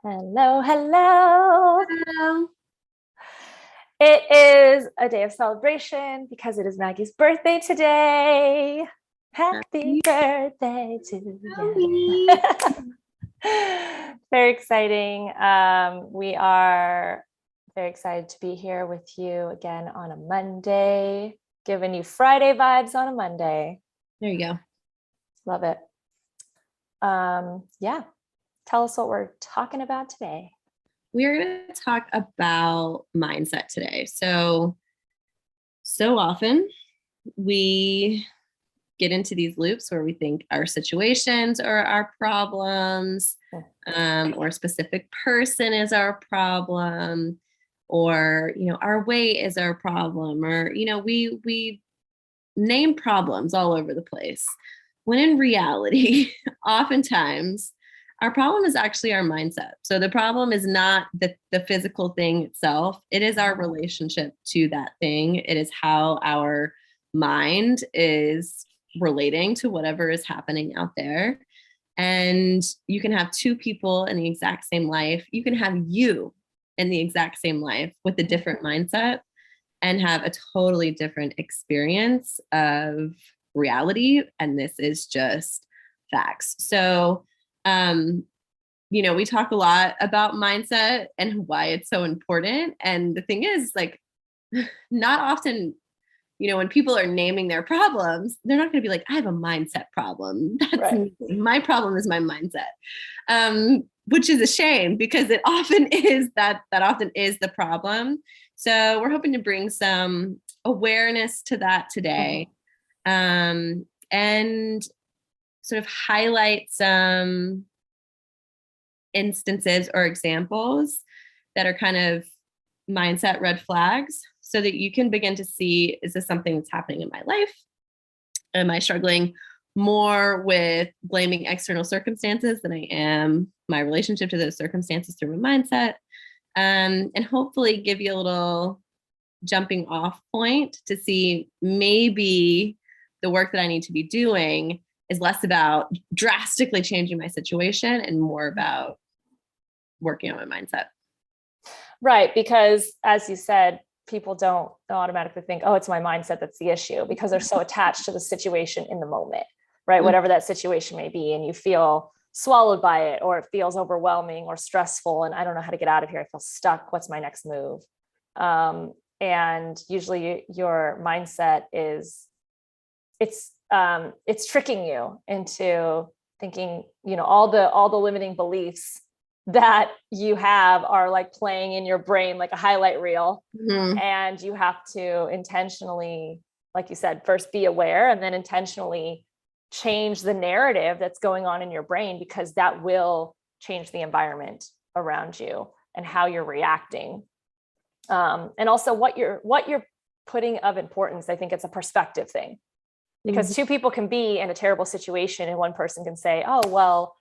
Hello, hello. Hello. It is a day of celebration because it is Maggie's birthday today. Happy birthday to you. Very exciting. We are very excited to be here with you again on a Monday, giving you Friday vibes on a Monday. There you go. Love it. Yeah. Tell us what we're talking about today. We are going to talk about mindset today. So often we get into these loops where we think our situations are our problems, or a specific person is our problem, or, our weight is our problem, or, we name problems all over the place. When in reality, oftentimes, our problem is actually our mindset. So the problem is not the physical thing itself. It is our relationship to that thing. It is how our mind is relating to whatever is happening out there. And you can have two people in the exact same life. You can have you in the exact same life with a different mindset and have a totally different experience of reality. And this is just facts. So, we talk a lot about mindset and why it's so important. And the thing is, not often, when people are naming their problems, they're not going to be like, I have a mindset problem. That's right. My problem is my mindset, which is a shame because it often is that often is the problem. So we're hoping to bring some awareness to that today, and sort of highlight some instances or examples that are kind of mindset red flags so that you can begin to see, is this something that's happening in my life? Am I struggling more with blaming external circumstances than I am my relationship to those circumstances through my mindset? And hopefully give you a little jumping off point to see maybe the work that I need to be doing is less about drastically changing my situation and more about working on my mindset. Right. Because as you said, people don't automatically think, oh, it's my mindset that's the issue, because they're so attached to the situation in the moment, right? Mm-hmm. Whatever that situation may be, and you feel swallowed by it, or it feels overwhelming or stressful. And I don't know how to get out of here. I feel stuck. What's my next move? And usually your mindset is, it's tricking you into thinking, all the limiting beliefs that you have are like playing in your brain like a highlight reel. Mm-hmm. And you have to intentionally, like you said, first be aware and then intentionally change the narrative that's going on in your brain, because that will change the environment around you and how you're reacting. And also what you're putting of importance. I think it's a perspective thing, because two people can be in a terrible situation and one person can say, oh, well,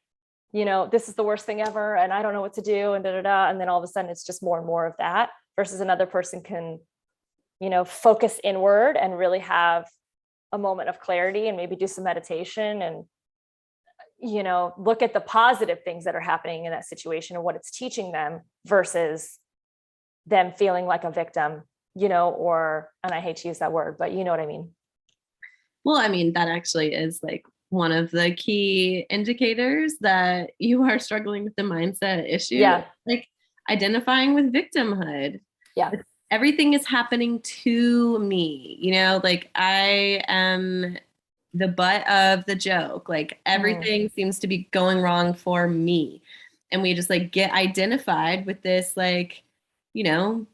this is the worst thing ever and I don't know what to do, and and then all of a sudden it's just more and more of that, versus another person can, focus inward and really have a moment of clarity and maybe do some meditation and, look at the positive things that are happening in that situation and what it's teaching them, versus them feeling like a victim, or, and I hate to use that word, but you know what I mean? Well, I mean, that actually is like one of the key indicators that you are struggling with the mindset issue. Yeah. Like identifying with victimhood. Yeah. Everything is happening to me, like I am the butt of the joke. Like everything seems to be going wrong for me. And we just like get identified with this, like,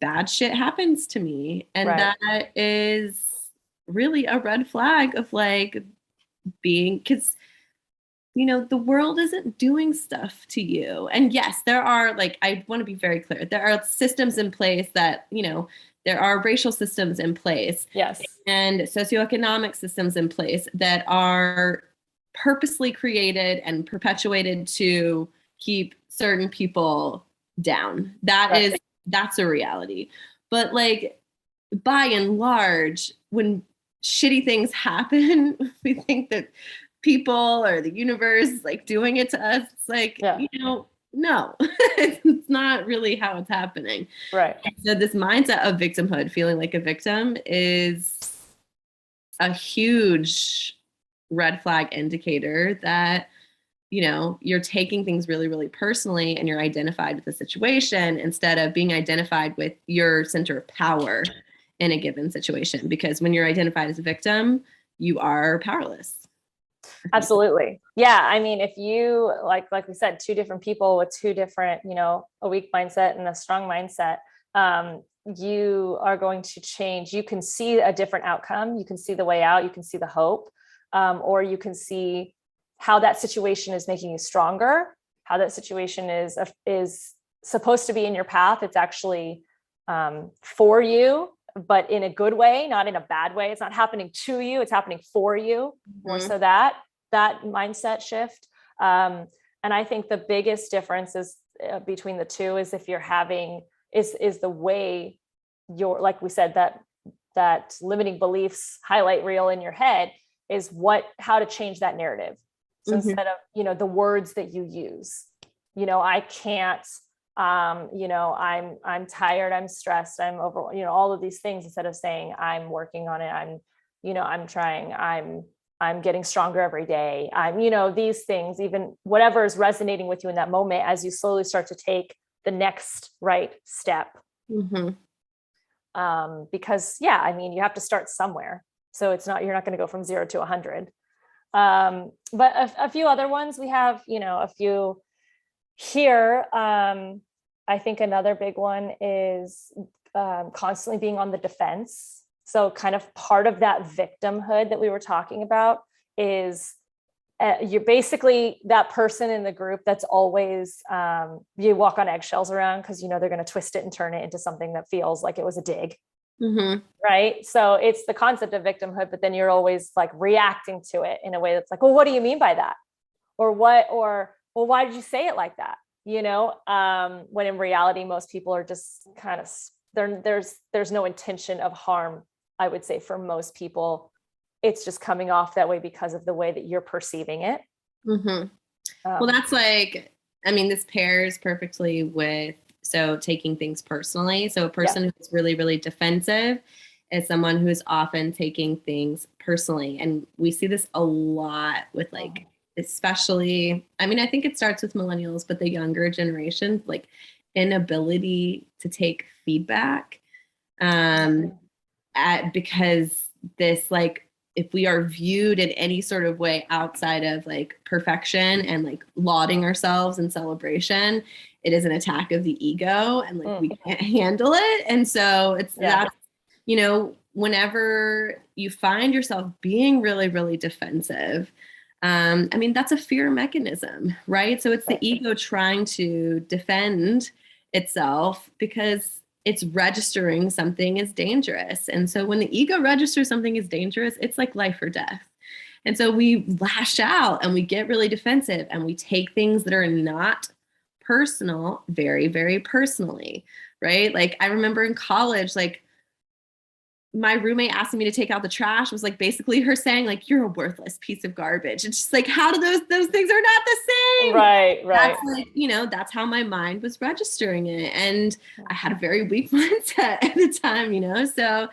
bad shit happens to me. And right. That is really a red flag of like being, because the world isn't doing stuff to you. And yes, there are, like, I want to be very clear, there are systems in place that, there are racial systems in place. Yes. And socioeconomic systems in place that are purposely created and perpetuated to keep certain people down. That's a reality. But like, by and large, when shitty things happen, we think that people or the universe is like doing it to us. It's like, no, it's not really how it's happening. Right. So this mindset of victimhood, feeling like a victim, is a huge red flag indicator that, you know, you're taking things really, really personally and you're identified with the situation instead of being identified with your center of power in a given situation. Because when you're identified as a victim, you are powerless. Absolutely. Yeah. I mean, if you like we said, two different people with two different, you know, a weak mindset and a strong mindset, you are going to change. You can see a different outcome. You can see the way out. You can see the hope, or you can see how that situation is making you stronger, how that situation is supposed to be in your path. It's actually for you, but in a good way, not in a bad way. It's not happening to you. It's happening for you. More so that mindset shift. And I think the biggest difference is between the two is if you're having is the way you're, like we said, that limiting beliefs highlight reel in your head is how to change that narrative. So instead of, you know, the words that you use, you know, I can't, you know, I'm tired, I'm stressed, I'm over, you know, all of these things, instead of saying I'm working on it, I'm, you know, I'm trying, I'm getting stronger every day. I'm, you know, these things, even whatever is resonating with you in that moment, as you slowly start to take the next right step. Because yeah, I mean, you have to start somewhere. So you're not going to go from 0 to 100. But a few other ones we have, you know, a few here. I think another big one is constantly being on the defense. So kind of part of that victimhood that we were talking about is you're basically that person in the group that's always, you walk on eggshells around because, you know, they're going to twist it and turn it into something that feels like it was a dig. Right. So it's the concept of victimhood, but then you're always like reacting to it in a way that's like, well, what do you mean by that? Or well, why did you say it like that? You know, when in reality, most people are just kind of, there's no intention of harm, I would say, for most people. It's just coming off that way because of the way that you're perceiving it. Well, that's like, I mean, this pairs perfectly with, so taking things personally. So a person who's really, really defensive is someone who is often taking things personally. And we see this a lot with like, especially, I mean, I think it starts with millennials, but the younger generation, like inability to take feedback. Because this, like, if we are viewed in any sort of way outside of like perfection and like lauding ourselves and celebration, it is an attack of the ego and like we can't handle it. And so it's that, you know, whenever you find yourself being really, really defensive, I mean, that's a fear mechanism, right? So it's the ego trying to defend itself because it's registering something is dangerous. And so when the ego registers something is dangerous, it's like life or death. And so we lash out and we get really defensive and we take things that are not personal very, very personally, right? Like I remember in college, like my roommate asking me to take out the trash was like basically her saying like, you're a worthless piece of garbage. It's just like, how do those things are not the same. Right. That's like, you know, that's how my mind was registering it. And I had a very weak mindset at the time, you know? So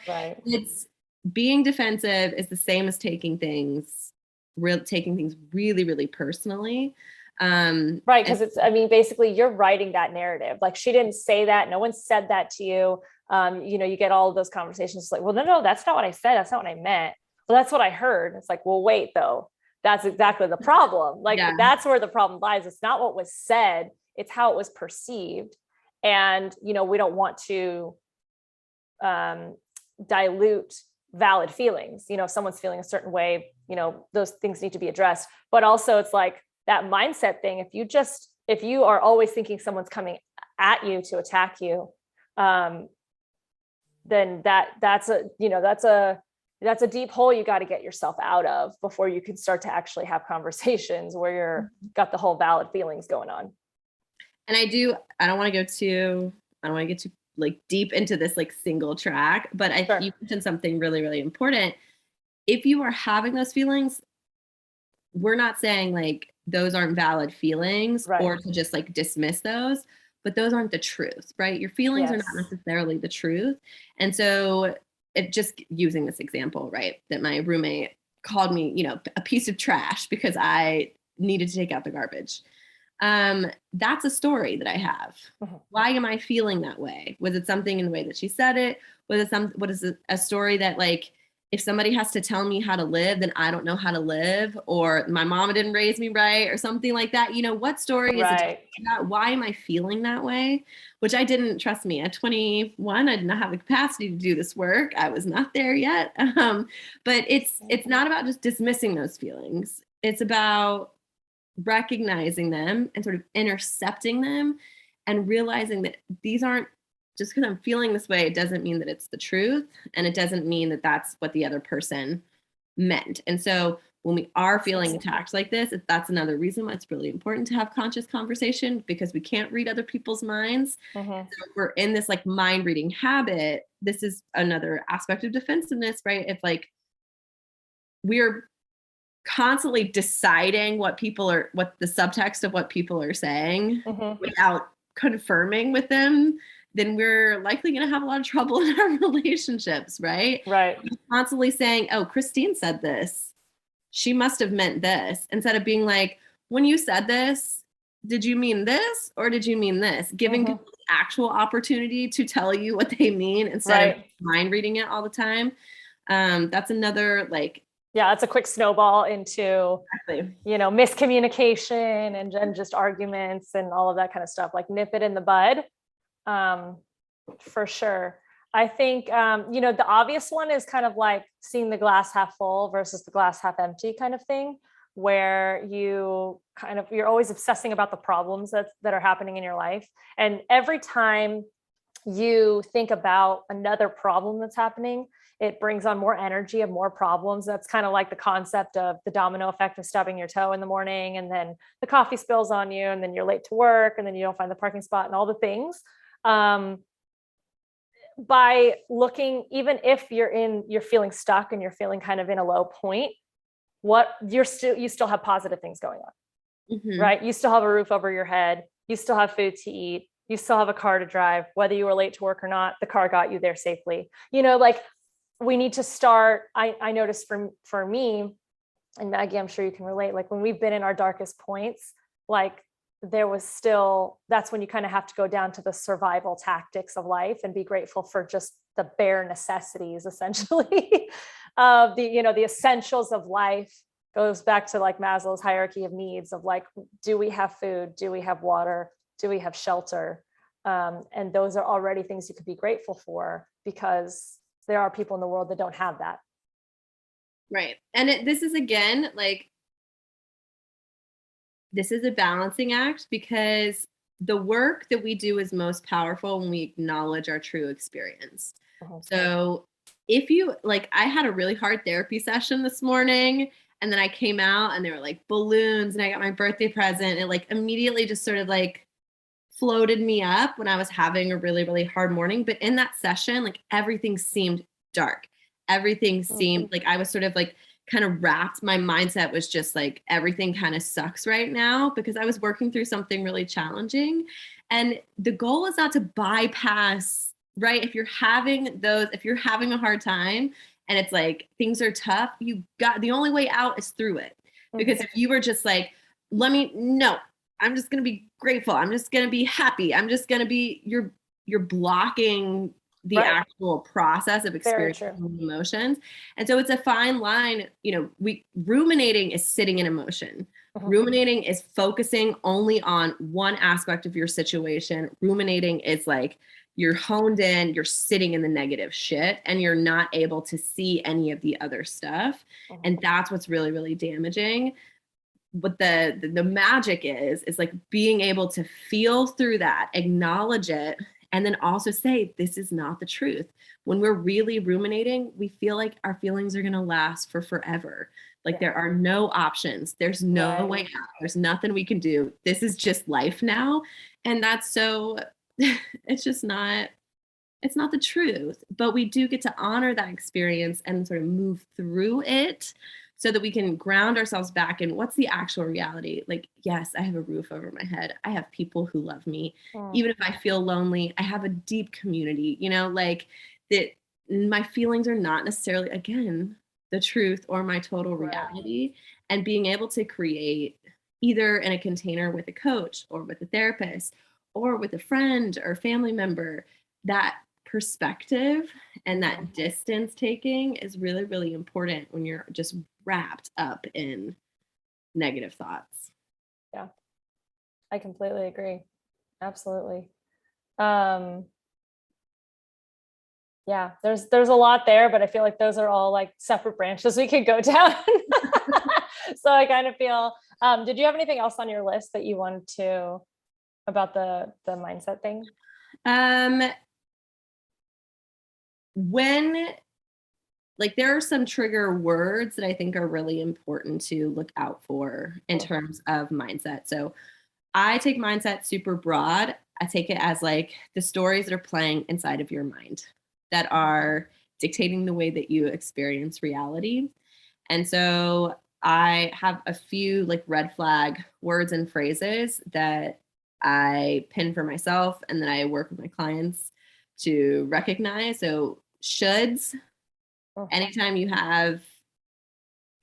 it's being defensive is the same as taking things really, really personally. Right. Because it's, I mean, basically you're writing that narrative. Like she didn't say that. No one said that to you. You know, you get all of those conversations like, well, no, that's not what I said. That's not what I meant. Well, that's what I heard. It's like, well, wait, though, that's exactly the problem. Like that's where the problem lies. It's not what was said. It's how it was perceived. And, you know, we don't want to dilute valid feelings. You know, if someone's feeling a certain way, you know, those things need to be addressed. But also it's like that mindset thing. If you are always thinking someone's coming at you to attack you, then that's a deep hole you got to get yourself out of before you can start to actually have conversations where you're got the whole valid feelings going on. And I don't want to get too like deep into this like single track, but you mentioned something really, really important. If you are having those feelings, we're not saying like those aren't valid feelings Right. or to just like dismiss those, but those aren't the truth, right? Your feelings are not Yes. necessarily the truth. And so it just using this example, right, that my roommate called me, a piece of trash because I needed to take out the garbage. That's a story that I have. Mhm. Why am I feeling that way? Was it something in the way that she said it? What is a story that like, if somebody has to tell me how to live, then I don't know how to live, or my mama didn't raise me right, or something like that. What story is it Right. about? Why am I feeling that way? Which I didn't, trust me, at 21, I did not have the capacity to do this work. I was not there yet. But it's not about just dismissing those feelings. It's about recognizing them and sort of intercepting them and realizing that these aren't, just because I'm feeling this way, it doesn't mean that it's the truth. And it doesn't mean that that's what the other person meant. And so when we are feeling attacked like this, that's another reason why it's really important to have conscious conversation, because we can't read other people's minds. Mm-hmm. So if we're in this like mind reading habit, this is another aspect of defensiveness, right? If like we're constantly deciding what the subtext of what people are saying Mm-hmm. without confirming with them, then we're likely going to have a lot of trouble in our relationships, right? Right. Constantly saying, oh, Christine said this, she must have meant this, instead of being like, when you said this, did you mean this or did you mean this? Giving Mm-hmm. people the actual opportunity to tell you what they mean instead of mind reading it all the time. That's another like, yeah, it's a quick snowball into exactly. Miscommunication and just arguments and all of that kind of stuff. Like nip it in the bud, for sure. I think the obvious one is kind of like seeing the glass half full versus the glass half empty kind of thing, where you're always obsessing about the problems that are happening in your life, and every time you think about another problem that's happening, it brings on more energy of more problems. That's kind of like the concept of the domino effect of stubbing your toe in the morning, and then the coffee spills on you, and then you're late to work, and then you don't find the parking spot and all the things. By looking, even if you're feeling stuck and you're feeling kind of in a low point, you still have positive things going on, Mm-hmm. right? You still have a roof over your head. You still have food to eat. You still have a car to drive. Whether you were late to work or not, the car got you there safely. Like we need to start. I noticed for me, and Maggie, I'm sure you can relate. Like when we've been in our darkest points, like there was still, that's when you kind of have to go down to the survival tactics of life and be grateful for just the bare necessities, essentially, of the essentials of life. Goes back to like Maslow's hierarchy of needs of like, do we have food? Do we have water? Do we have shelter? And those are already things you could be grateful for, because there are people in the world that don't have that. Right. And this is again, like, this is a balancing act, because the work that we do is most powerful when we acknowledge our true experience. Mm-hmm. So if you like, I had a really hard therapy session this morning, and then I came out and there were like balloons, and I got my birthday present. It like immediately just sort of like floated me up when I was having a really, really hard morning. But in that session, like everything seemed dark. Everything seemed like I was sort of like kind of wrapped. My mindset was just like, everything kind of sucks right now, because I was working through something really challenging. And the goal is not to bypass, right? If you're having a hard time and it's like things are tough, the only way out is through it. Because if you were just like, I'm just going to be grateful, I'm just going to be happy, I'm just going to be, you're blocking the actual process of experiencing emotions. And so it's a fine line. Ruminating is sitting in emotion. Mm-hmm. Ruminating is focusing only on one aspect of your situation. Ruminating is like you're honed in, you're sitting in the negative shit, and you're not able to see any of the other stuff. Mm-hmm. And that's what's really, really damaging. What the magic is like being able to feel through that, acknowledge it, and then also say, this is not the truth. When we're really ruminating, we feel like our feelings are going to last for forever. Like there are no options. There's no way out. There's nothing we can do. This is just life now. And that's so, it's not the truth. But we do get to honor that experience and sort of move through it, so that we can ground ourselves back in what's the actual reality. Like, yes, I have a roof over my head. I have people who love me. Even if I feel lonely, I have a deep community, like that. My feelings are not necessarily, again, the truth or my total reality. And being able to create either in a container with a coach or with a therapist or with a friend or family member, that perspective and that distance taking is really, really important when you're just wrapped up in negative thoughts. Yeah, I completely agree. Absolutely. Yeah, there's a lot there, but I feel like those are all like separate branches we could go down. So I kind of feel, did you have anything else on your list that you wanted to about the mindset thing? When like there are some trigger words that I think are really important to look out for in terms of mindset. So I take mindset super broad. I take it as like the stories that are playing inside of your mind that are dictating the way that you experience reality. And so I have a few like red flag words and phrases that I pin for myself and then I work with my clients to recognize. So shoulds, anytime you have,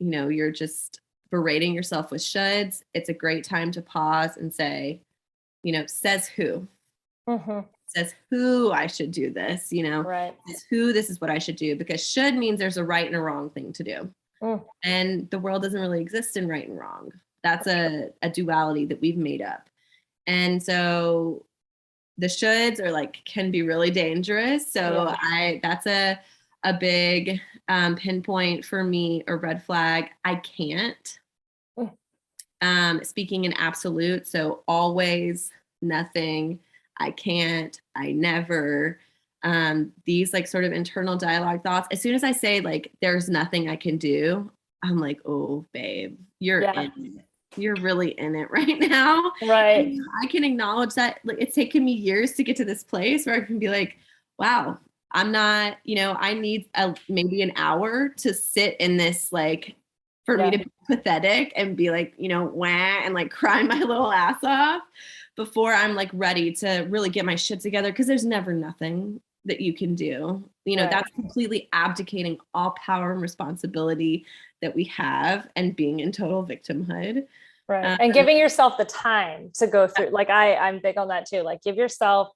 you're just berating yourself with shoulds, it's a great time to pause and say, says who? Says who I should do this, Right. says who this is what I should do, because should means there's a right and a wrong thing to do. And the world doesn't really exist in right and wrong. That's a duality that we've made up. And so the shoulds are like, can be really dangerous. So that's a big pinpoint for me, a red flag. I can't. Speaking in absolute. So always, nothing, I can't, I never. These like sort of internal dialogue thoughts. As soon as I say like, there's nothing I can do, I'm like, oh, babe, you're in it. You're really in it right now. Right. And I can acknowledge that like it's taken me years to get to this place where I can be like, wow, I'm not, I need maybe an hour to sit in this, like for me to be pathetic and be like, wah, and like cry my little ass off before I'm like ready to really get my shit together. Cause there's never nothing that you can do. That's completely abdicating all power and responsibility that we have and being in total victimhood. Right. And giving yourself the time to go through, like I'm big on that too. Like give yourself,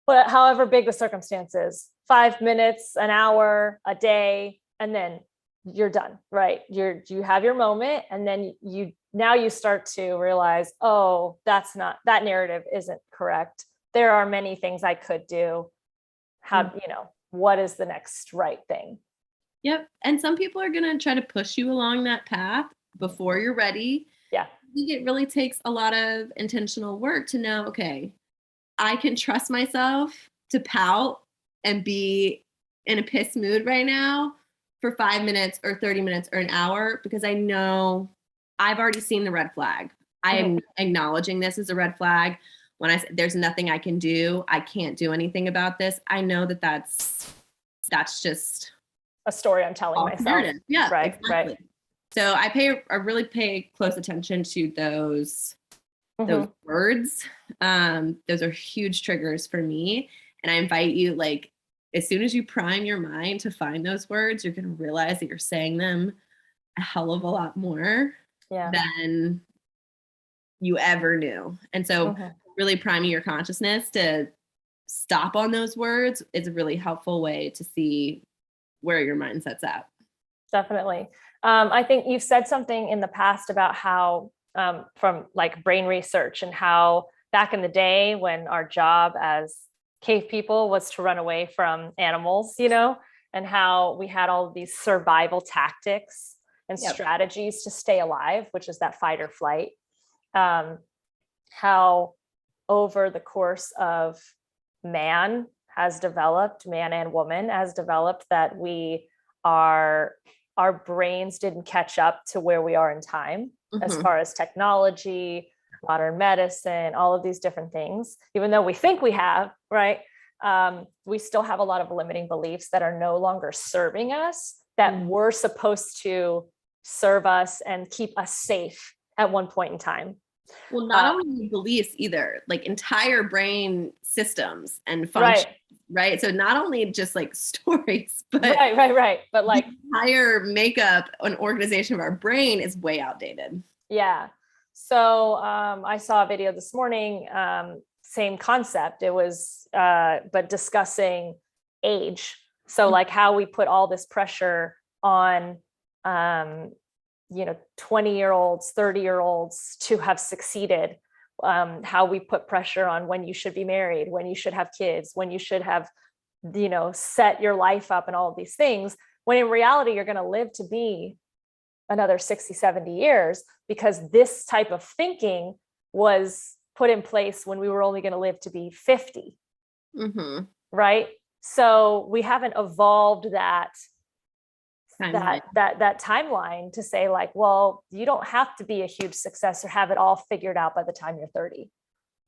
however big the circumstances, 5 minutes, an hour, a day, and then you're done, right? You have your moment. And then you start to realize, oh, that narrative isn't correct. There are many things I could do. What is the next right thing? Yep. And some people are going to try to push you along that path before you're ready. Yeah. I think it really takes a lot of intentional work to know, okay, I can trust myself to pout and be in a piss mood right now for 5 minutes or 30 minutes or an hour, because I know I've already seen the red flag. I am acknowledging this as a red flag. When I say there's nothing I can do, I can't do anything about this, I know that that's just a story I'm telling myself. Yeah, right, exactly. Right. So I really pay close attention to those words. Those are huge triggers for me. And I invite you, like, as soon as you prime your mind to find those words, you're going to realize that you're saying them a hell of a lot more than you ever knew. And so really priming your consciousness to stop on those words is a really helpful way to see where your mindset's at. Definitely. I think you've said something in the past about how from like brain research and how back in the day when our job as cave people was to run away from animals, and how we had all of these survival tactics and strategies to stay alive, which is that fight or flight. How over the course of man and woman has developed, that our brains didn't catch up to where we are in time as far as technology, modern medicine, all of these different things. Even though we think we have, right? We still have a lot of limiting beliefs that are no longer serving us, that we're supposed to serve us and keep us safe at one point in time. Well, not only beliefs either, like entire brain systems and functions, right? So not only just like stories, but right. But like the entire makeup and organization of our brain is way outdated. Yeah. So I saw a video this morning, same concept. It was, but discussing age. So like how we put all this pressure on, 20-year-olds, 30-year-olds to have succeeded. How we put pressure on when you should be married, when you should have kids, when you should have, set your life up and all of these things. When in reality, you're going to live to be another 60, 70 years, because this type of thinking was put in place when we were only going to live to be 50. Right. So we haven't evolved that timeline to say like, well, you don't have to be a huge success or have it all figured out by the time you're 30.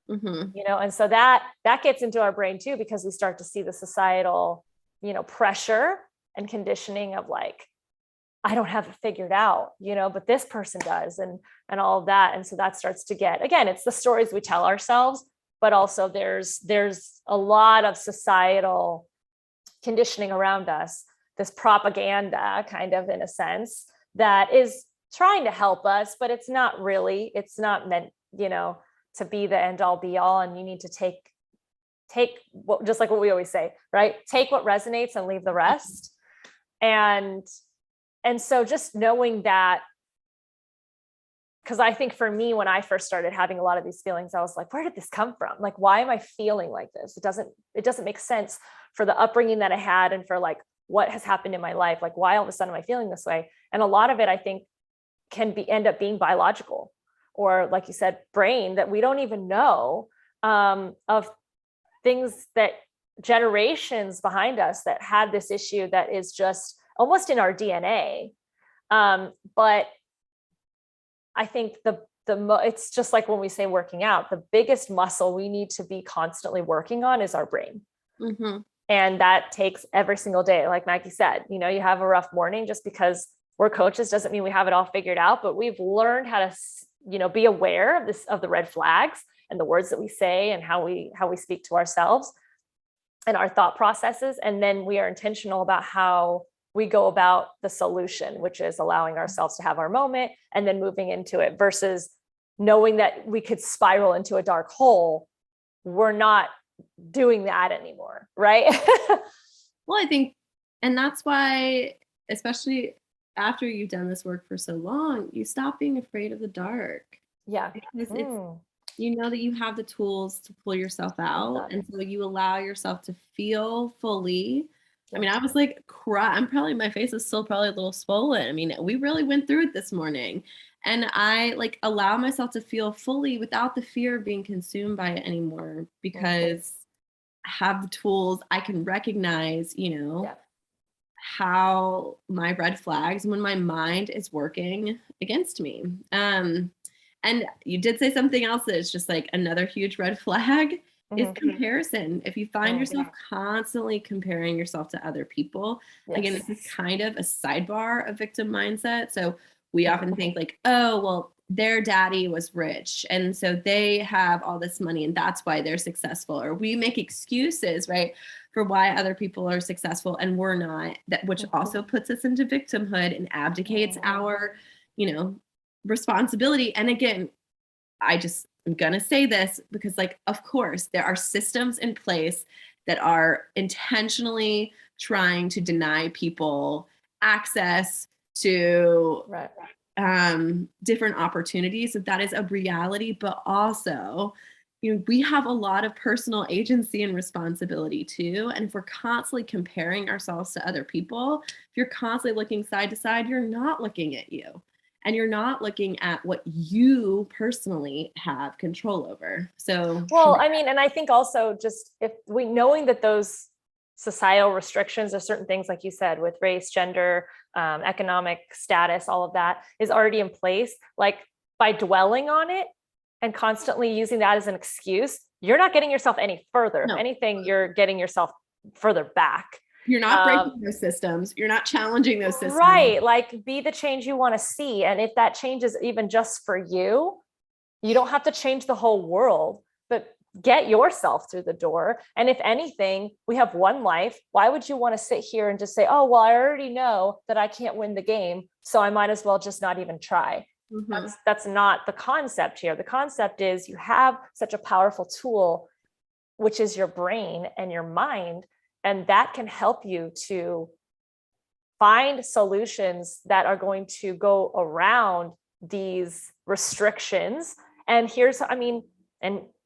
And so that gets into our brain too, because we start to see the societal, pressure and conditioning of like, I don't have it figured out, but this person does, and all of that. And so that starts to get, again, it's the stories we tell ourselves, but also there's a lot of societal conditioning around us, this propaganda kind of, in a sense, that is trying to help us, but it's not meant, to be the end all be all. And you need to take what, just like what we always say, right? Take what resonates and leave the rest. And so just knowing that, because I think for me, when I first started having a lot of these feelings, I was like, where did this come from? Like, why am I feeling like this? It doesn't make sense for the upbringing that I had and for like what has happened in my life. Like, why all of a sudden am I feeling this way? And a lot of it, I think, end up being biological, or like you said, brain, that we don't even know, of things that generations behind us that had this issue that is just almost in our DNA. But I think it's just like when we say working out, the biggest muscle we need to be constantly working on is our brain. And that takes every single day. Like Maggie said, you have a rough morning. Just because we're coaches doesn't mean we have it all figured out, but we've learned how to, be aware of the red flags and the words that we say and how we speak to ourselves and our thought processes. And then we are intentional about how we go about the solution, which is allowing ourselves to have our moment and then moving into it, versus knowing that we could spiral into a dark hole. We're not doing that anymore. Right. Well, I think, and that's why, especially after you've done this work for so long, you stop being afraid of the dark. Yeah. Because it's, that you have the tools to pull yourself out. And so you allow yourself to feel fully. I mean, I was like, my face is still probably a little swollen. I mean, we really went through it this morning, and I like allow myself to feel fully without the fear of being consumed by it anymore, because I have the tools. I can recognize, how my red flags when my mind is working against me. And you did say something else that is just like another huge red flag is comparison. If you find yourself constantly comparing yourself to other people, again, this is kind of a sidebar of victim mindset. So we often think like, oh, well, their daddy was rich, and so they have all this money, and that's why they're successful. Or we make excuses, right, for why other people are successful and we're not, that which also puts us into victimhood and abdicates our, responsibility. And again, I'm gonna say this because, like, of course, there are systems in place that are intentionally trying to deny people access to different opportunities. So that is a reality, but also, we have a lot of personal agency and responsibility too. And if we're constantly comparing ourselves to other people, if you're constantly looking side to side, you're not looking at you. And you're not looking at what you personally have control over. So, well, I mean, and I think also just if we knowing that those societal restrictions or certain things, like you said, with race, gender, economic status, all of that is already in place, like by dwelling on it and constantly using that as an excuse, you're not getting yourself any further. If anything, you're getting yourself further back. You're not breaking those systems. You're not challenging those systems. Right. Like be the change you want to see. And if that change is even just for you, you don't have to change the whole world, but get yourself through the door. And if anything, we have one life. Why would you want to sit here and just say, oh, well, I already know that I can't win the game, so I might as well just not even try. That's not the concept here. The concept is you have such a powerful tool, which is your brain and your mind, and that can help you to find solutions that are going to go around these restrictions. And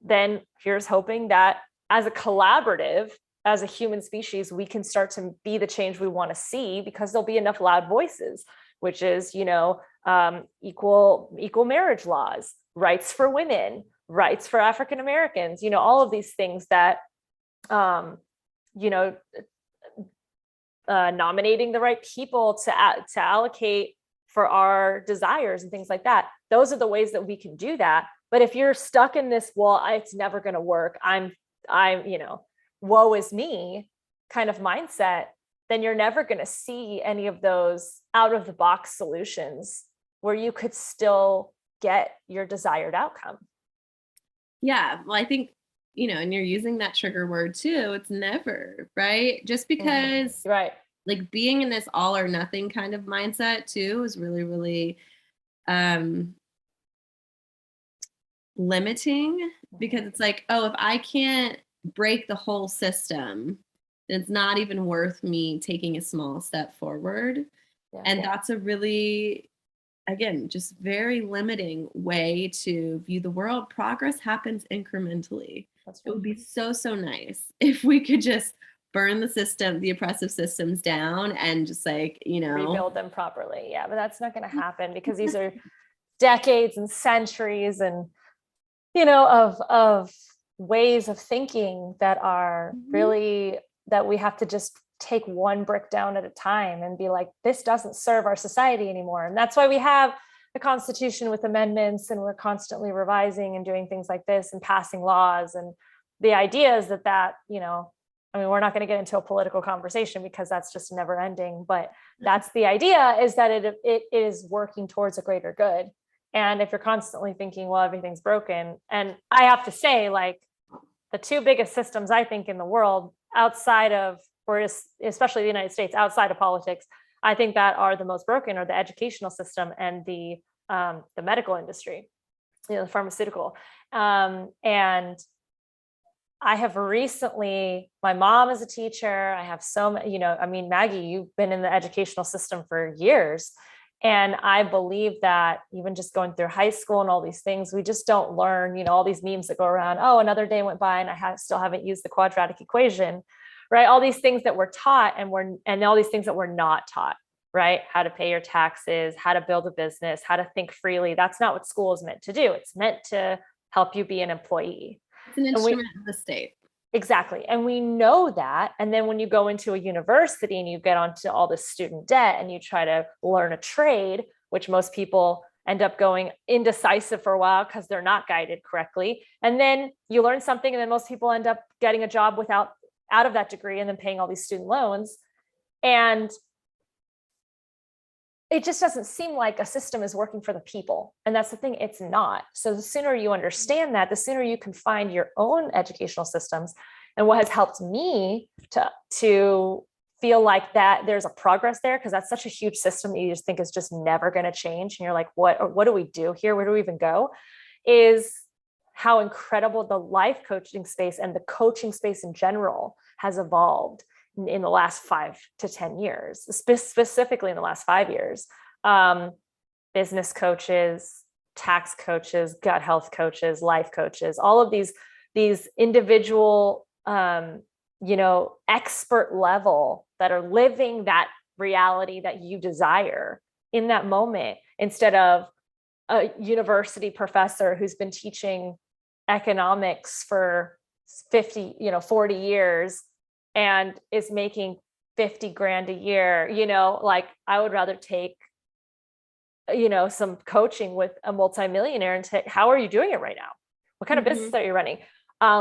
then here's hoping that as a collaborative, as a human species, we can start to be the change we want to see, because there'll be enough loud voices, which is, equal marriage laws, rights for women, rights for African Americans, all of these things that, nominating the right people to allocate for our desires and things like that. Those are the ways that we can do that. But if you're stuck in this, well, it's never going to work, I'm, woe is me kind of mindset, then you're never going to see any of those out of the box solutions where you could still get your desired outcome. Yeah. Well, I think, and you're using that trigger word too. It's never, right? Just because right. Like being in this all or nothing kind of mindset too is really, really limiting, because it's like, oh, if I can't break the whole system, then it's not even worth me taking a small step forward. And that's a really, again, just very limiting way to view the world. Progress happens incrementally. It would be so, so nice if we could just burn the oppressive systems down and just rebuild them properly. Yeah, but that's not going to happen, because these are decades and centuries and, of ways of thinking that are really, that we have to just take one brick down at a time and be like, this doesn't serve our society anymore. And that's why we have the Constitution with amendments, and we're constantly revising and doing things like this and passing laws. And the idea is that, we're not going to get into a political conversation because that's just never ending, but that's the idea, is that it is working towards a greater good. And if you're constantly thinking, well, everything's broken, and I have to say, like, the two biggest systems I think in the world outside of, or especially the United States, outside of politics, I think that are the most broken are the educational system and the medical industry, the pharmaceutical. And I have recently, my mom is a teacher. I have Maggie, you've been in the educational system for years. And I believe that even just going through high school and all these things, we just don't learn, all these memes that go around, oh, another day went by and I still haven't used the quadratic equation, right? All these things that we're taught and all these things that we're not taught, right? How to pay your taxes, how to build a business, how to think freely. That's not what school is meant to do. It's meant to help you be an employee. It's an instrument of the state. Exactly. And we know that. And then when you go into a university and you get onto all this student debt and you try to learn a trade, which most people end up going indecisive for a while because they're not guided correctly. And then you learn something, and then most people end up getting a job out of that degree and then paying all these student loans. And it just doesn't seem like a system is working for the people. And that's the thing, it's not. So the sooner you understand that, the sooner you can find your own educational systems. And what has helped me to feel like that there's a progress there, because that's such a huge system that you just think is just never going to change. And you're like, what do we do here? Where do we even go? Is how incredible the life coaching space and the coaching space in general has evolved in the last 5 to 10 years, specifically in the last 5 years. Business coaches, tax coaches, gut health coaches, life coaches, all of these individual, expert level that are living that reality that you desire in that moment, instead of a university professor who's been teaching economics for 40 years and is making 50 grand a year. Like, I would rather take, some coaching with a multimillionaire and how are you doing it right now? What kind of business are you running?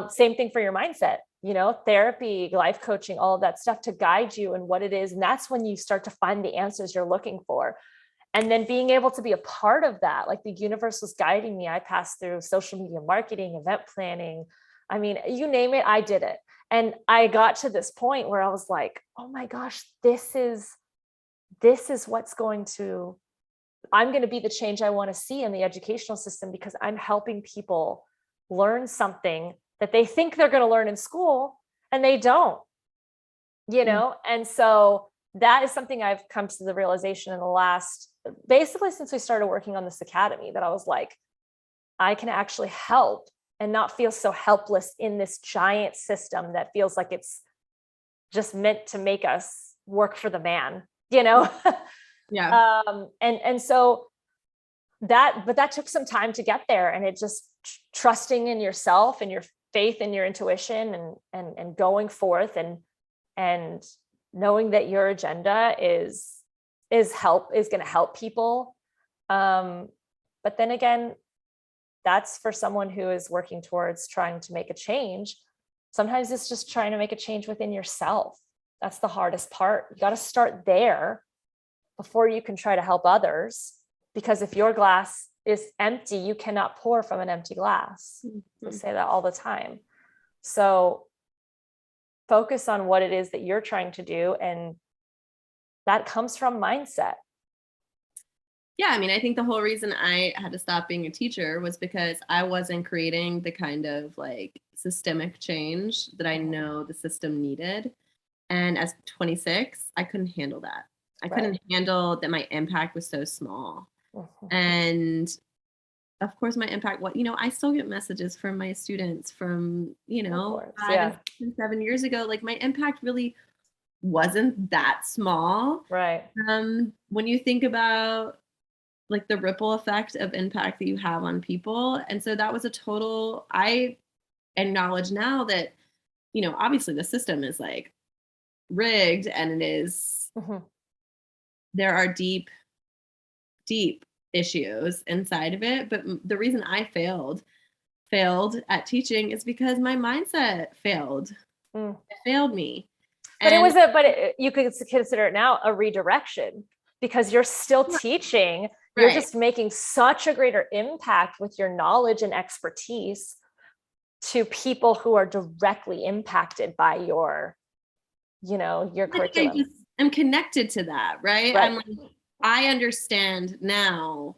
Same thing for your mindset. therapy, life coaching, all of that stuff to guide you in what it is. And that's when you start to find the answers you're looking for. And then being able to be a part of that, like the universe was guiding me. I passed through social media marketing, event planning. I mean, you name it, I did it. And I got to this point where I was like, oh my gosh, this is what's I'm going to be the change I want to see in the educational system, because I'm helping people learn something that they think they're going to learn in school and they don't, And so that is something I've come to the realization in the last, basically since we started working on this academy, that I was like, I can actually help and not feel so helpless in this giant system that feels like it's just meant to make us work for the man, Yeah. And so that took some time to get there, and it just trusting in yourself and your faith and your intuition and going forth and knowing that your agenda is going to help people. But then again, that's for someone who is working towards trying to make a change. Sometimes it's just trying to make a change within yourself. That's the hardest part. You got to start there before you can try to help others, because if your glass is empty, you cannot pour from an empty glass. I say that all the time. So focus on what it is that you're trying to do, and that comes from mindset. Yeah, I mean, I think the whole reason I had to stop being a teacher was because I wasn't creating the kind of like systemic change that I know the system needed. And as 26, I couldn't handle that. I couldn't handle that my impact was so small. And of course, my impact, I still get messages from my students from, 5 and 7 years ago. Like, my impact really wasn't that small. Right. When you think about like the ripple effect of impact that you have on people. And so that was I acknowledge now that, obviously the system is like rigged, and it is, there are deep issues inside of it. But the reason I failed at teaching is because my mindset failed. It failed me. But you could consider it now a redirection, because you're still teaching. You're just making such a greater impact with your knowledge and expertise to people who are directly impacted by your curriculum. I'm connected to that, right? I'm like, I understand now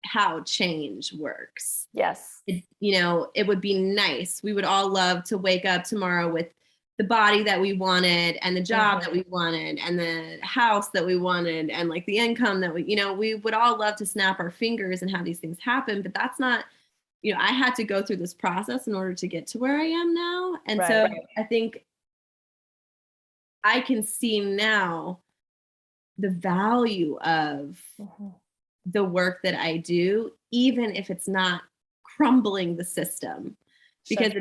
how change works. Yes. It would be nice. We would all love to wake up tomorrow with the body that we wanted, and the job that we wanted, and the house that we wanted, and like the income that we would all love to snap our fingers and have these things happen. But that's not, I had to go through this process in order to get to where I am now. And I think I can see now the value of the work that I do, even if it's not crumbling the system. Because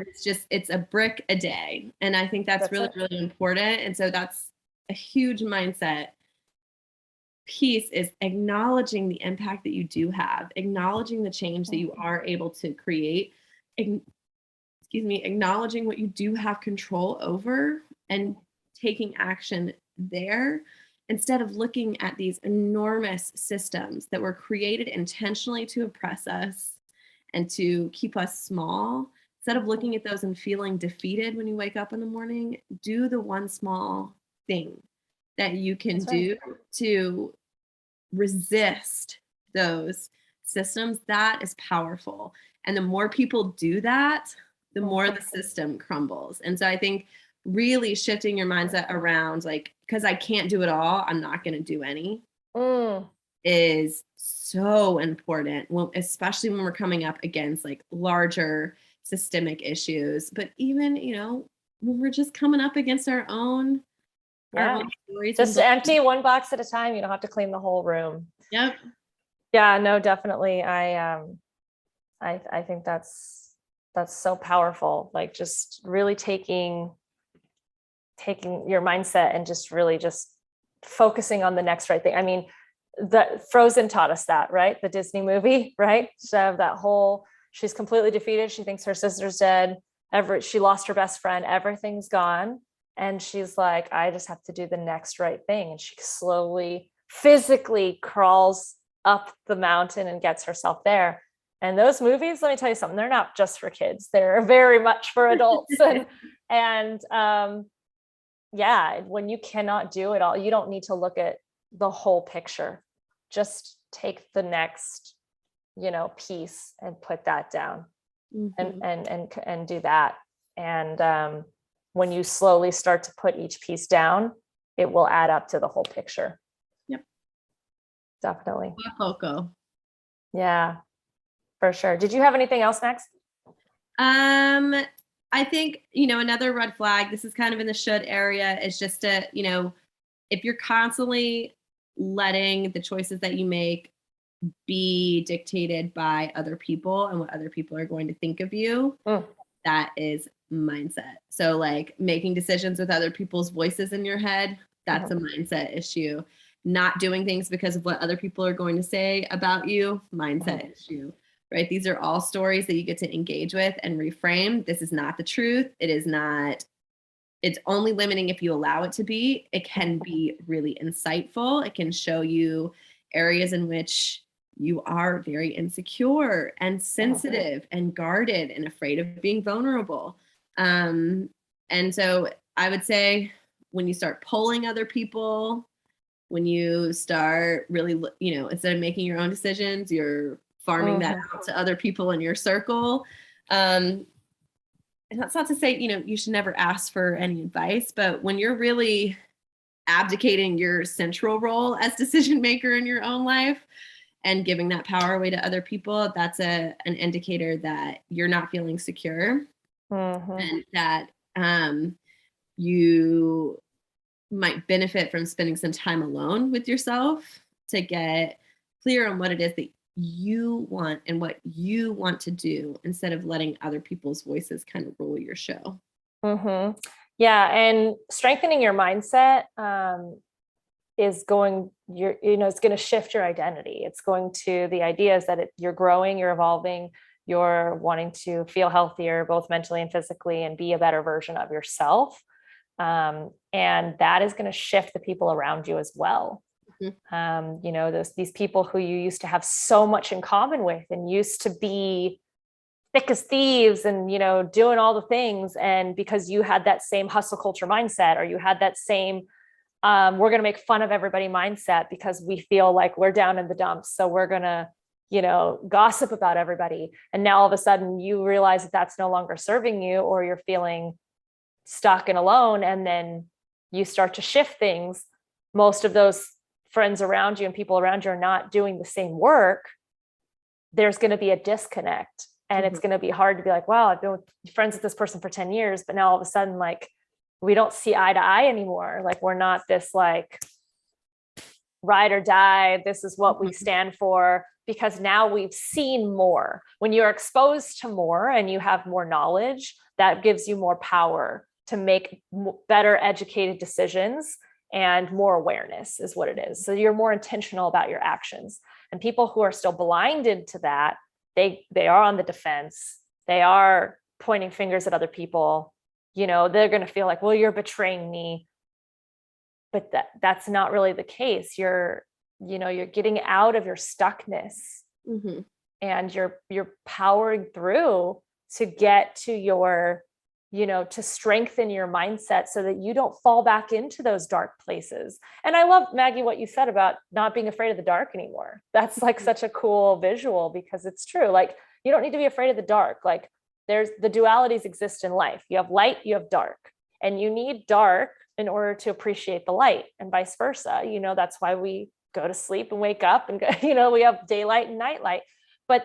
it's a brick a day. And I think that's really, really important. And so that's a huge mindset piece, is acknowledging the impact that you do have, acknowledging the change that you are able to create, acknowledging what you do have control over, and taking action there, instead of looking at these enormous systems that were created intentionally to oppress us and to keep us small. Instead of looking at those and feeling defeated when you wake up in the morning, do the one small thing that you can do to resist those systems. That is powerful. And the more people do that, the more the system crumbles. And so I think really shifting your mindset around, like, because I can't do it all, I'm not going to do any, is so important, especially when we're coming up against like larger systemic issues. But even, when we're just coming up against our own stories. Just empty one box at a time. You don't have to clean the whole room. Yep. Yeah, no, definitely. I think that's so powerful. Like, just really taking your mindset and just really just focusing on the next right thing. I mean, the Frozen taught us that, right? The Disney movie, right? So that whole, she's completely defeated. She thinks her sister's dead. she lost her best friend, everything's gone. And she's like, I just have to do the next right thing. And she slowly, physically crawls up the mountain and gets herself there. And those movies, let me tell you something, they're not just for kids. They're very much for adults. And yeah, when you cannot do it all, you don't need to look at the whole picture. Just take the next, piece and put that down. And do that. And when you slowly start to put each piece down, it will add up to the whole picture. Yep. Definitely. Coco. Yeah, for sure. Did you have anything else next? I think, another red flag, this is kind of in the should area, is just to, if you're constantly letting the choices that you make be dictated by other people and what other people are going to think of you, that is mindset. So like making decisions with other people's voices in your head, that's a mindset issue. Not doing things because of what other people are going to say about you, mindset issue, right? These are all stories that you get to engage with and reframe. This is not the truth. It's only limiting if you allow it to be. It can be really insightful. It can show you areas in which you are very insecure and sensitive and guarded and afraid of being vulnerable. And so I would say when you start polling other people, when you start really, instead of making your own decisions, you're farming that out to other people in your circle. And that's not to say, you should never ask for any advice, but when you're really abdicating your central role as decision maker in your own life and giving that power away to other people, that's an indicator that you're not feeling secure and that you might benefit from spending some time alone with yourself to get clear on what it is that you want and what you want to do instead of letting other people's voices kind of rule your show. Yeah. And strengthening your mindset is going, it's going to shift your identity. It's going to the ideas that you're growing, you're evolving, you're wanting to feel healthier, both mentally and physically, and be a better version of yourself. And that is going to shift the people around you as well. These people who you used to have so much in common with and used to be thick as thieves and, doing all the things. And because you had that same hustle culture mindset, or you had that same, we're going to make fun of everybody mindset because we feel like we're down in the dumps. So we're going to, gossip about everybody. And now all of a sudden you realize that that's no longer serving you, or you're feeling stuck and alone. And then you start to shift things. Most of those friends around you and people around you are not doing the same work. There's going to be a disconnect. And it's going to be hard to be like, wow, I've been friends with this person for 10 years, but now all of a sudden, like, we don't see eye to eye anymore. Like, we're not this like ride or die. This is what we stand for, because now we've seen more. When you're exposed to more and you have more knowledge, that gives you more power to make better educated decisions, and more awareness is what it is. So you're more intentional about your actions. And people who are still blinded to that, they are on the defense. They are pointing fingers at other people. They're going to feel like, well, you're betraying me. But that's not really the case. You're getting out of your stuckness, and you're powering through to get to your, to strengthen your mindset so that you don't fall back into those dark places. And I love, Maggie, what you said about not being afraid of the dark anymore. That's like such a cool visual, because it's true. Like, you don't need to be afraid of the dark. Like, there's the dualities exist in life. You have light, you have dark, and you need dark in order to appreciate the light, and vice versa. That's why we go to sleep and wake up and, we have daylight and nightlight, but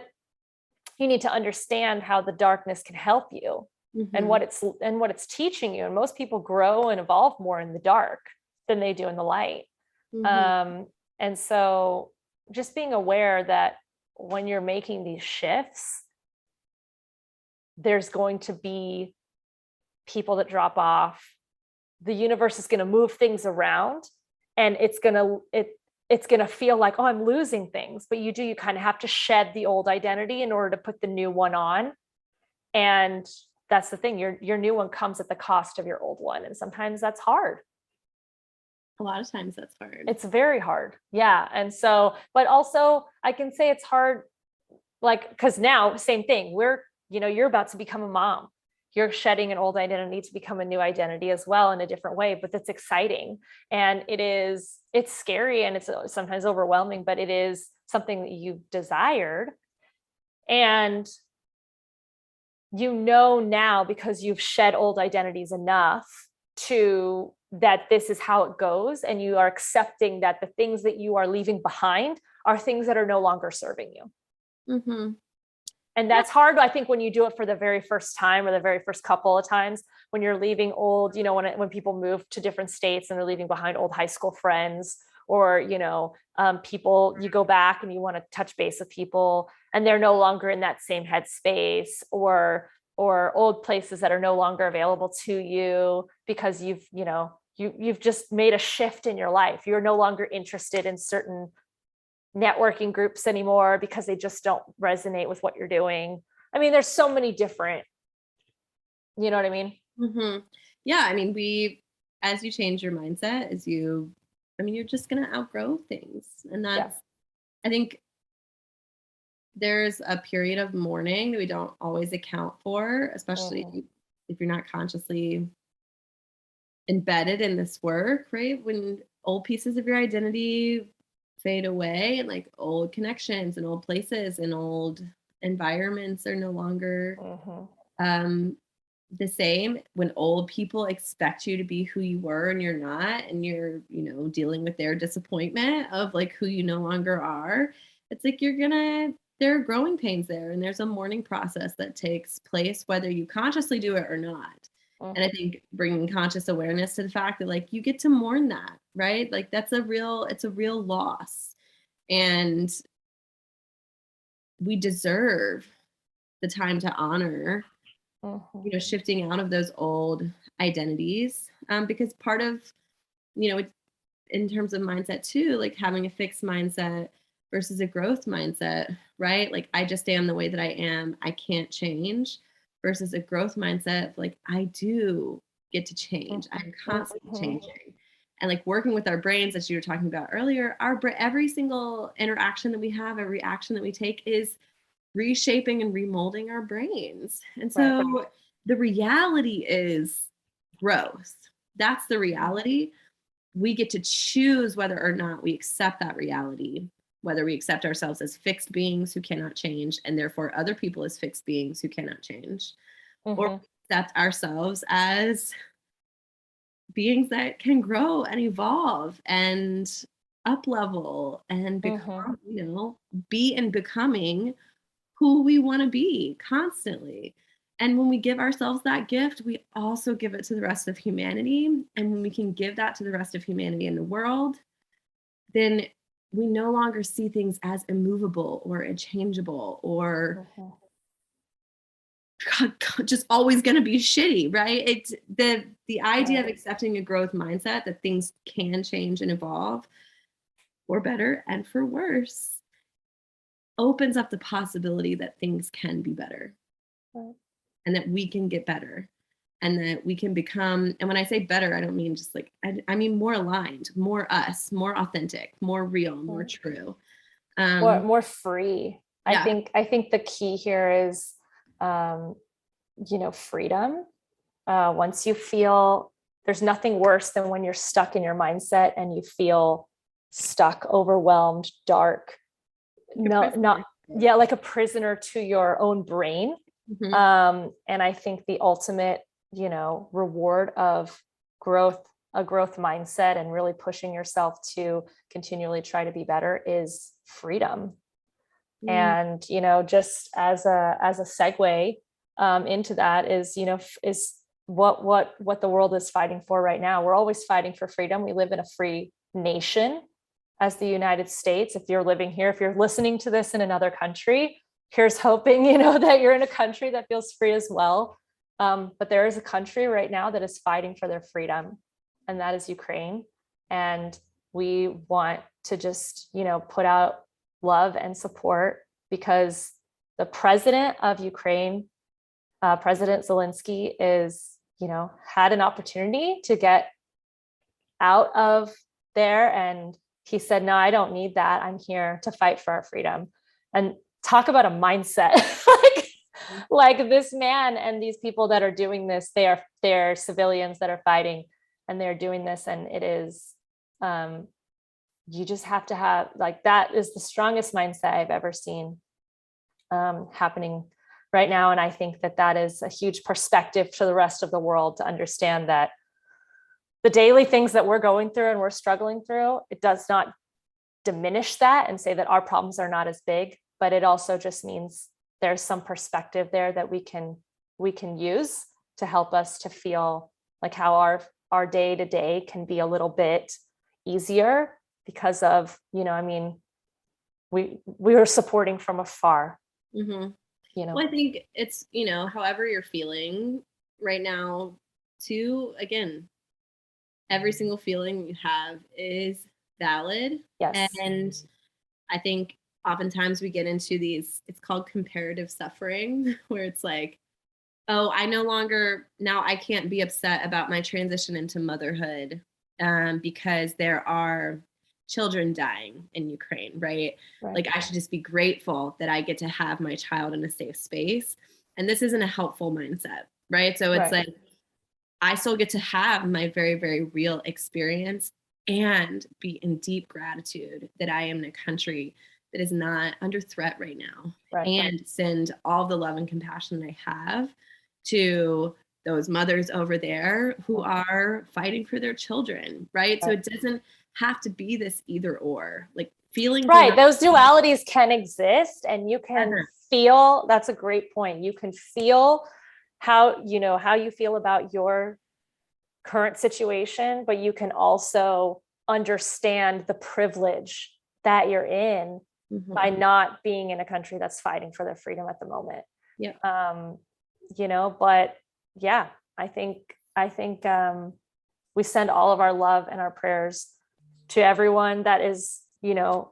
you need to understand how the darkness can help you. And what it's teaching you. And most people grow and evolve more in the dark than they do in the light. And so just being aware that when you're making these shifts, there's going to be people that drop off. The universe is going to move things around, and it's going to feel like, oh, I'm losing things, but you kind of have to shed the old identity in order to put the new one on. And that's the thing. Your new one comes at the cost of your old one. And sometimes that's hard. A lot of times that's hard. It's very hard. Yeah. And so, but also I can say it's hard, like, cause now same thing, you're about to become a mom. You're shedding an old identity to become a new identity as well in a different way, but that's exciting. And it's scary and it's sometimes overwhelming, but it is something that you've desired. And now because you've shed old identities enough that this is how it goes, and you are accepting that the things that you are leaving behind are things that are no longer serving you. Mm-hmm. And that's hard, I think, when you do it for the very first time or the very first couple of times, when you're leaving old, when people move to different states and they're leaving behind old high school friends, or, people, you go back and you want to touch base with people and they're no longer in that same headspace, or old places that are no longer available to you because you've just made a shift in your life. You're no longer interested in certain networking groups anymore because they just don't resonate with what you're doing. I mean, there's so many different, you know what I mean? Mm-hmm. Yeah. I mean, as you change your mindset, you're just going to outgrow things. And that's, I think there's a period of mourning that we don't always account for, especially if you're not consciously embedded in this work, right? When old pieces of your identity fade away, and like old connections and old places and old environments are no longer the same. When old people expect you to be who you were and you're not, and you're dealing with their disappointment of like who you no longer are, it's like there are growing pains there, and there's a mourning process that takes place whether you consciously do it or not. And I think bringing conscious awareness to the fact that like you get to mourn that, right? Like it's a real loss, and we deserve the time to honor, shifting out of those old identities, because part of, in terms of mindset too, like having a fixed mindset versus a growth mindset, right? Like I just am the way that I am, I can't change, versus a growth mindset, like I do get to change. I'm constantly changing. And like working with our brains, as you were talking about earlier, every single interaction that we have, every action that we take is reshaping and remolding our brains. And so the reality is growth. That's the reality. We get to choose whether or not we accept that reality, whether we accept ourselves as fixed beings who cannot change, and therefore other people as fixed beings who cannot change, or accept ourselves as beings that can grow and evolve and up level and become, be and becoming who we want to be constantly. And when we give ourselves that gift, we also give it to the rest of humanity. And when we can give that to the rest of humanity in the world, then we no longer see things as immovable or unchangeable or just always going to be shitty, right? It's the idea of accepting a growth mindset that things can change and evolve for better and for worse opens up the possibility that things can be better, and that we can get better, and that we can become, and when I say better, I don't mean just like, I mean more aligned, more us, more authentic, more real, more true, more free. I think the key here is freedom. Once you feel, there's nothing worse than when you're stuck in your mindset and you feel stuck, overwhelmed, dark, like a prisoner to your own brain. And I think the ultimate, reward of a growth mindset and really pushing yourself to continually try to be better is freedom. And, just as a segue into that is what the world is fighting for right now. We're always fighting for freedom. We live in a free nation as the United States. If you're living here, if you're listening to this in another country, here's hoping, that you're in a country that feels free as well. But there is a country right now that is fighting for their freedom, and that is Ukraine. And we want to just, put out love and support, because the president of Ukraine President Zelensky is, had an opportunity to get out of there. And he said, no, I don't need that. I'm here to fight for our freedom. And talk about a mindset. like this man and these people that are doing this, they're civilians that are fighting, and they're doing this. And it is, you just have to have, like, that is the strongest mindset I've ever seen happening right now. And I think that is a huge perspective to the rest of the world, to understand that the daily things that we're going through and we're struggling through, it does not diminish that and say that our problems are not as big, but it also just means there's some perspective there that we can use to help us to feel like how our day to day can be a little bit easier because of, we are supporting from afar. Mm-hmm. Well, I think it's, however you're feeling right now, too, again, every single feeling you have is valid. Yes. And I think oftentimes we get into these, it's called comparative suffering, where it's like, oh, now I can't be upset about my transition into motherhood because there are children dying in Ukraine, right? Like, I should just be grateful that I get to have my child in a safe space. And this isn't a helpful mindset, right? So it's like, I still get to have my very, very real experience and be in deep gratitude that I am in a country that is not under threat right now, and send all the love and compassion that I have to those mothers over there who are fighting for their children, right? So it doesn't have to be this either or, like, feeling those dualities can exist, and you can feel, that's a great point, you can feel how you feel about your current situation, but you can also understand the privilege that you're in by not being in a country that's fighting for their freedom at the moment. But yeah, I think we send all of our love and our prayers to everyone that is, a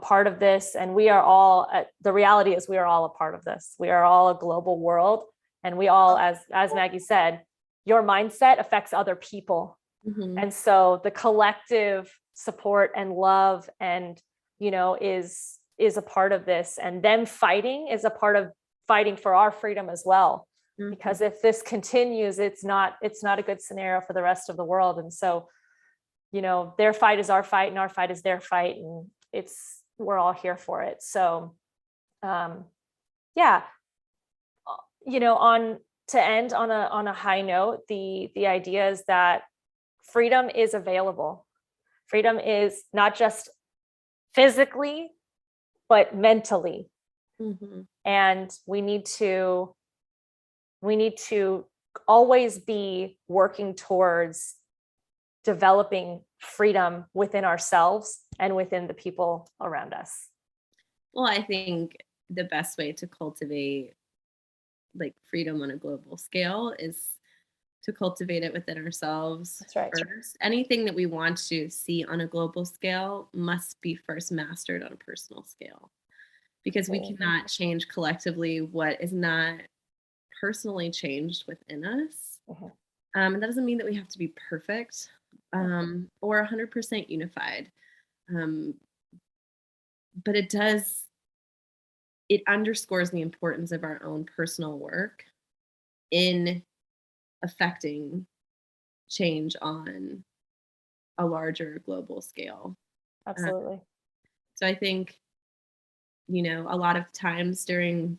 part of this. And we are all, the reality is we are all a part of this. We are all a global world. And we all, as Maggie said, your mindset affects other people. And so the collective support and love and, is a part of this. And them fighting is a part of fighting for our freedom as well. Because if this continues, it's not a good scenario for the rest of the world. And so, their fight is our fight and our fight is their fight. And we're all here for it. So, to end on a high note, the idea is that freedom is available. Freedom is not just physically, but mentally. And we need to always be working towards developing freedom within ourselves and within the people around us. Well, I think the best way to cultivate, like, freedom on a global scale is to cultivate it within ourselves. That's right. First. Anything that we want to see on a global scale must be first mastered on a personal scale, because we cannot change collectively what is not personally changed within us. And that doesn't mean that we have to be perfect or 100% unified. But it underscores the importance of our own personal work in affecting change on a larger global scale. Absolutely. So I think, a lot of times during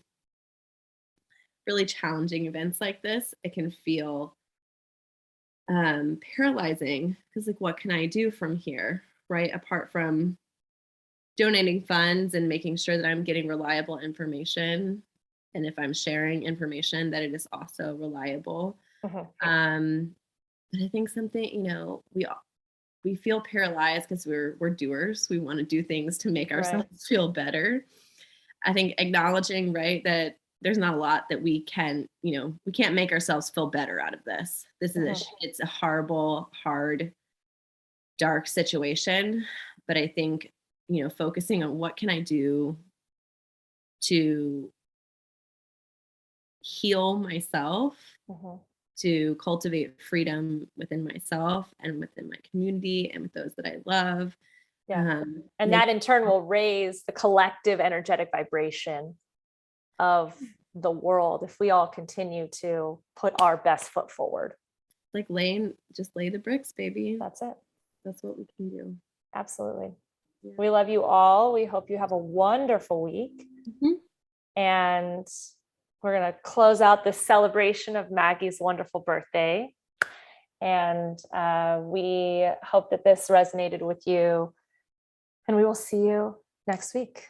really challenging events like this, it can feel paralyzing, because, like, what can I do from here, right? Apart from donating funds and making sure that I'm getting reliable information, and if I'm sharing information, that it is also reliable. But I think something, we feel paralyzed because we're doers. We want to do things to make ourselves feel better. I think acknowledging, right, that there's not a lot that we can't make ourselves feel better out of this. This is it's a horrible, hard, dark situation. But I think, focusing on what can I do to heal myself, Mhm. to cultivate freedom within myself and within my community and with those that I love. Yeah. And Make that in turn will raise the collective energetic vibration of the world if we all continue to put our best foot forward. like just lay the bricks, baby. That's it. That's what we can do. Absolutely. Yeah. We love you all. We hope you have a wonderful week. Mhm. And we're going to close out this celebration of Maggie's wonderful birthday. And we hope that this resonated with you. And we will see you next week.